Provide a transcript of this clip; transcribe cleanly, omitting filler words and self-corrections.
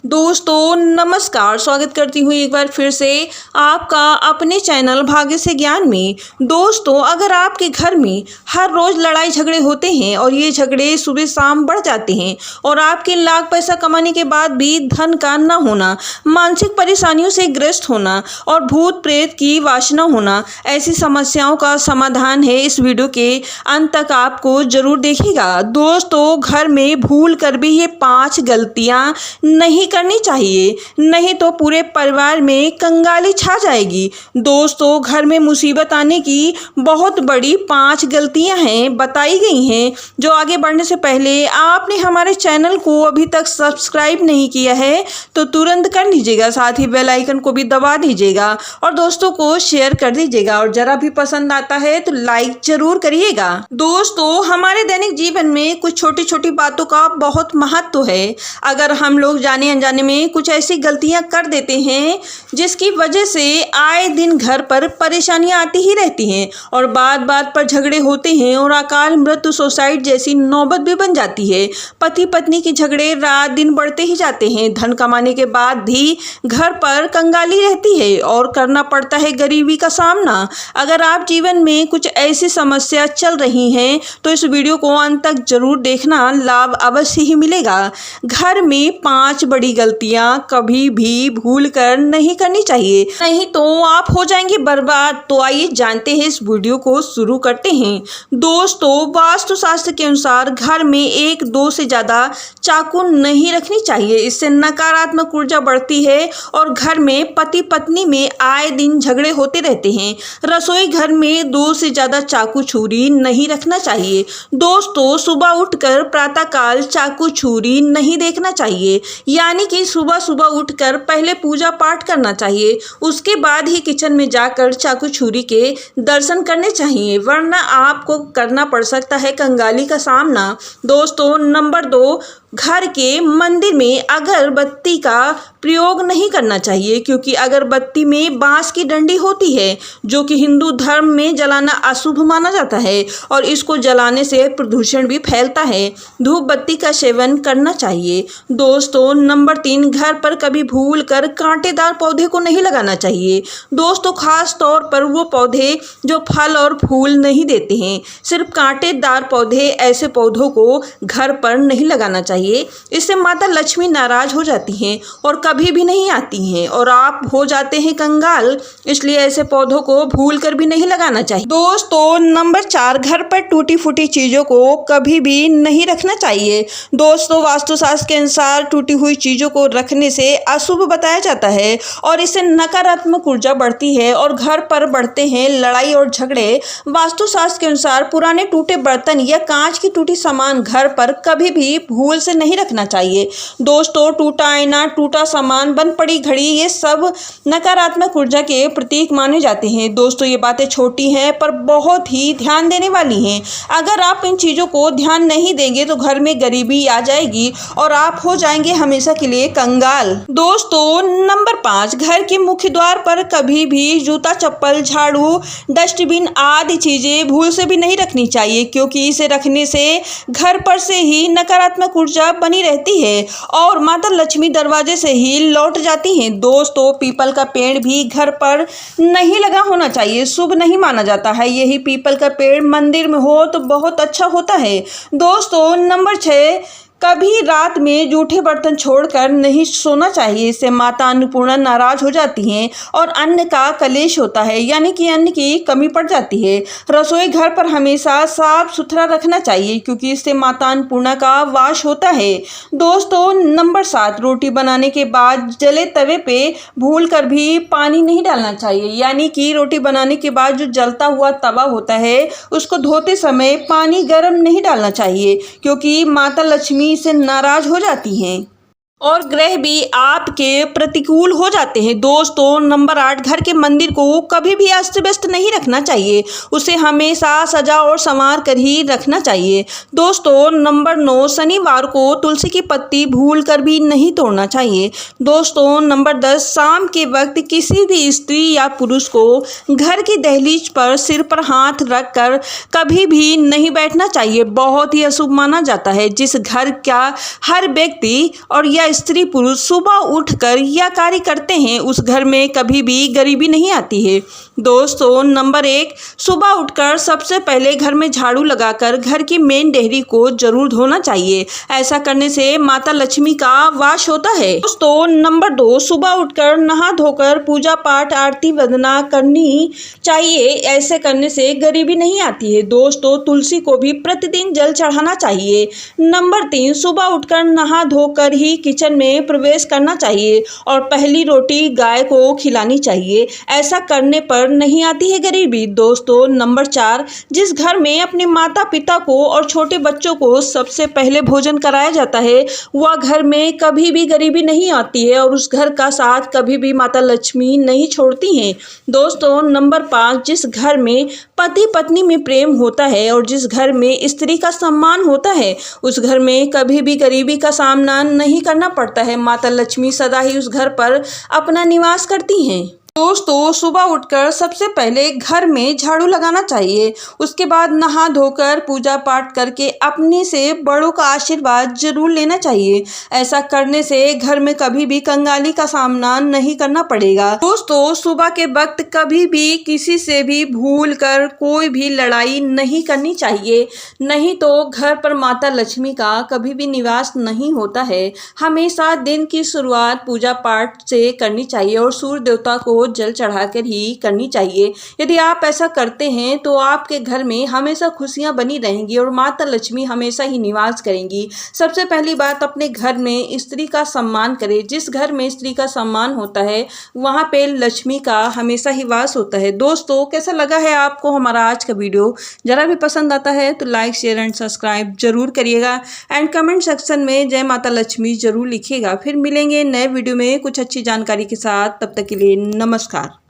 दोस्तों नमस्कार, स्वागत करती हूँ एक बार फिर से आपका अपने चैनल भाग्य से ज्ञान में। दोस्तों, अगर आपके घर में हर रोज़ लड़ाई झगड़े होते हैं और ये झगड़े सुबह शाम बढ़ जाते हैं और आपके लाख पैसा कमाने के बाद भी धन का न होना, मानसिक परेशानियों से ग्रस्त होना और भूत प्रेत की वासना होना, ऐसी समस्याओं का समाधान है इस वीडियो के अंत तक आपको जरूर देखिएगा। दोस्तों, घर में भूल कर भी ये 5 गलतियाँ नहीं करनी चाहिए, नहीं तो पूरे परिवार में कंगाली छा जाएगी। दोस्तों, घर में मुसीबत आने की बहुत बड़ी 5 गलतियां हैं, बताई गई हैं। जो आगे बढ़ने से पहले आपने हमारे चैनल को अभी तक सब्सक्राइब नहीं किया है तो तुरंत कर लीजिएगा, साथ ही बेल आइकन को भी दबा दीजिएगा और दोस्तों को शेयर कर दीजिएगा और जरा भी पसंद आता है तो लाइक जरूर करिएगा। दोस्तों, हमारे दैनिक जीवन में कुछ छोटी छोटी बातों का बहुत महत्व है। अगर हम लोग जाने अनजाने में कुछ ऐसी गलतियां कर देते हैं जिसकी वजह से आए दिन घर पर परेशानियां आती ही रहती हैं और बात बात पर झगड़े होते हैं और अकाल मृत्यु सुसाइड जैसी नौबत भी बन जाती है। पति पत्नी के झगड़े रात दिन बढ़ते ही जाते हैं। धन कमाने के बाद भी घर पर कंगाली रहती है और करना पड़ता है गरीबी का सामना। अगर आप जीवन में कुछ ऐसी समस्या चल रही हैं तो इस वीडियो को अंत तक जरूर देखना, लाभ अवश्य ही मिलेगा। घर में 5 बड़ी गलतियां कभी भी भूल कर नहीं करनी चाहिए, नहीं तो आप हो जाएंगे बर्बाद। तो आइए जानते हैं, इस वीडियो को शुरू करते हैं। दोस्तों, वास्तुशास्त्र के अनुसार घर में 1-2 से ज्यादा चाकू नहीं रखनी चाहिए, इससे नकारात्मक ऊर्जा बढ़ती है और घर में पति पत्नी में आए दिन झगड़े होते रहते हैं। रसोई घर में 2 से ज्यादा चाकू छुरी नहीं रखना चाहिए। दोस्तों, सुबह उठकर प्रातःकाल चाकू छुरी नहीं देखना चाहिए, यानी कि सुबह सुबह उठकर पहले पूजा पाठ करना चाहिए, उसके बाद ही किचन में जाकर चाकू छुरी के दर्शन करने चाहिए, वरना आपको करना पड़ सकता है कंगाली का सामना। दोस्तों, नंबर 2, घर के मंदिर में अगरबत्ती का प्रयोग नहीं करना चाहिए, क्योंकि अगरबत्ती में बांस की डंडी होती है जो कि हिंदू धर्म में जलाना अशुभ माना जाता है और इसको जलाने से प्रदूषण भी फैलता है। धूप बत्ती का सेवन करना चाहिए। दोस्तों, नंबर 3, घर पर कभी भूल कर कांटेदार पौधे को नहीं लगाना चाहिए। दोस्तों, खास तौर पर वो पौधे जो फल और फूल नहीं देते हैं, सिर्फ कांटेदार पौधे, ऐसे पौधों को घर पर नहीं लगाना चाहिए। इससे माता लक्ष्मी नाराज हो जाती हैं और कभी भी नहीं आती हैं और आप हो जाते हैं कंगाल, इसलिए ऐसे पौधों को भूल कर भी नहीं लगाना चाहिए। दोस्तों, नंबर 4, घर पर टूटी फूटी चीजों को कभी भी नहीं रखना चाहिए। दोस्तों, वास्तुशास्त्र के अनुसार टूटी हुई चीजों को रखने से अशुभ बताया जाता है और इससे नकारात्मक ऊर्जा बढ़ती है और घर पर बढ़ते हैं लड़ाई और झगड़े। वास्तुशास्त्र के अनुसार पुराने टूटे बर्तन या कांच की टूटी सामान घर पर कभी भी भूल से नहीं रखना चाहिए। दोस्तों, टूटा आईना, टूटा सामान, बंद पड़ी घड़ी, ये सब नकारात्मक ऊर्जा के प्रतीक माने जाते हैं। दोस्तों, ये बातें छोटी हैं पर बहुत ही ध्यान देने वाली हैं। अगर आप इन चीजों को ध्यान नहीं देंगे तो घर में गरीबी आ जाएगी और आप हो जाएंगे हमेशा के लिए कंगाल। दोस्तों, नंबर 5, घर के मुख्य द्वार पर कभी भी जूता, चप्पल, झाड़ू, डस्टबिन आदि चीजें भूल से भी नहीं रखनी चाहिए, क्योंकि इसे रखने से घर पर से ही नकारात्मक ऊर्जा बनी रहती है और माता लक्ष्मी दरवाजे से ही लौट जाती हैं। दोस्तों, पीपल का पेड़ भी घर पर नहीं लगा होना चाहिए, शुभ नहीं माना जाता है। यही पीपल का पेड़ मंदिर में हो तो बहुत अच्छा होता है। दोस्तों, नंबर 6, कभी रात में जूठे बर्तन छोड़कर नहीं सोना चाहिए, इससे माता अन्नपूर्णा नाराज हो जाती हैं और अन्न का कलेश होता है, यानी कि अन्न की कमी पड़ जाती है। रसोई घर पर हमेशा साफ सुथरा रखना चाहिए, क्योंकि इससे माता अन्नपूर्णा का वास होता है। दोस्तों, नंबर 7, रोटी बनाने के बाद जले तवे पे भूल कर भी पानी नहीं डालना चाहिए, यानी कि रोटी बनाने के बाद जो जलता हुआ तवा होता है उसको धोते समय पानी गर्म नहीं डालना चाहिए, क्योंकि माता लक्ष्मी से नाराज हो जाती हैं और ग्रह भी आपके प्रतिकूल हो जाते हैं। दोस्तों, नंबर 8, घर के मंदिर को कभी भी अस्त व्यस्त नहीं रखना चाहिए, उसे हमेशा सजा और संवार कर ही रखना चाहिए। दोस्तों, नंबर 9, शनिवार को तुलसी की पत्ती भूल कर भी नहीं तोड़ना चाहिए। दोस्तों, नंबर 10, शाम के वक्त किसी भी स्त्री या पुरुष को घर की दहलीज पर सिर पर हाथ रख कर कभी भी नहीं बैठना चाहिए, बहुत ही अशुभ माना जाता है। जिस घर का हर व्यक्ति और या या स्त्री पुरुष सुबह उठकर यह कार्य करते हैं उस घर में कभी भी गरीबी नहीं आती है। दोस्तों, नंबर 1, सुबह उठकर सबसे पहले घर में झाड़ू लगाकर घर की मेन डेहरी को जरूर धोना चाहिए। ऐसा करने से माता लक्ष्मी का वास होता है। दोस्तों, नंबर 2, सुबह उठकर नहा धोकर पूजा पाठ आरती वंदना करनी चाहिए। ऐसे करने से गरीबी नहीं आती है। दोस्तों, तुलसी को भी प्रतिदिन जल चढ़ाना चाहिए। नंबर 3, सुबह उठकर नहा धोकर ही किचन में प्रवेश करना चाहिए और पहली रोटी गाय को खिलानी चाहिए। ऐसा करने पर नहीं आती है गरीबी। दोस्तों, नंबर 4, जिस घर में अपने माता पिता को और छोटे बच्चों को सबसे पहले भोजन कराया जाता है वह घर में कभी भी गरीबी नहीं आती है और उस घर का साथ कभी भी माता लक्ष्मी नहीं छोड़ती हैं। दोस्तों, नंबर 5, जिस घर में पति पत्नी में प्रेम होता है और जिस घर में स्त्री का सम्मान होता है उस घर में कभी भी गरीबी का सामना नहीं करना पड़ता है। माता लक्ष्मी सदा ही उस घर पर अपना निवास करती हैं। दोस्तों, सुबह उठकर सबसे पहले घर में झाड़ू लगाना चाहिए। उसके बाद नहा धोकर पूजा पाठ करके अपने से बड़ों का आशीर्वाद जरूर लेना चाहिए। ऐसा करने से घर में कभी भी कंगाली का सामना नहीं करना पड़ेगा। दोस्तों, सुबह के वक्त कभी भी किसी से भी भूल कर कोई भी लड़ाई नहीं करनी चाहिए, नहीं तो घर पर माता लक्ष्मी का कभी भी निवास नहीं होता है। हमेशा दिन की शुरुआत पूजा पाठ से करनी चाहिए और सूर्य देवता को जल चढ़ाकर ही करनी चाहिए। यदि आप ऐसा करते हैं तो आपके घर में हमेशा खुशियां बनी रहेंगी और माता लक्ष्मी हमेशा ही निवास करेंगी। सबसे पहली बात, अपने घर में स्त्री का सम्मान करें। जिस घर में स्त्री का सम्मान होता है वहां पे लक्ष्मी का हमेशा ही वास होता है। दोस्तों, कैसा लगा है आपको हमारा आज का वीडियो? जरा भी पसंद आता है तो लाइक शेयर एंड सब्सक्राइब जरूर करिएगा एंड कमेंट सेक्शन में जय माता लक्ष्मी जरूर लिखिएगा। फिर मिलेंगे नए वीडियो में कुछ अच्छी जानकारी के साथ। तब तक के लिए नमस्कार।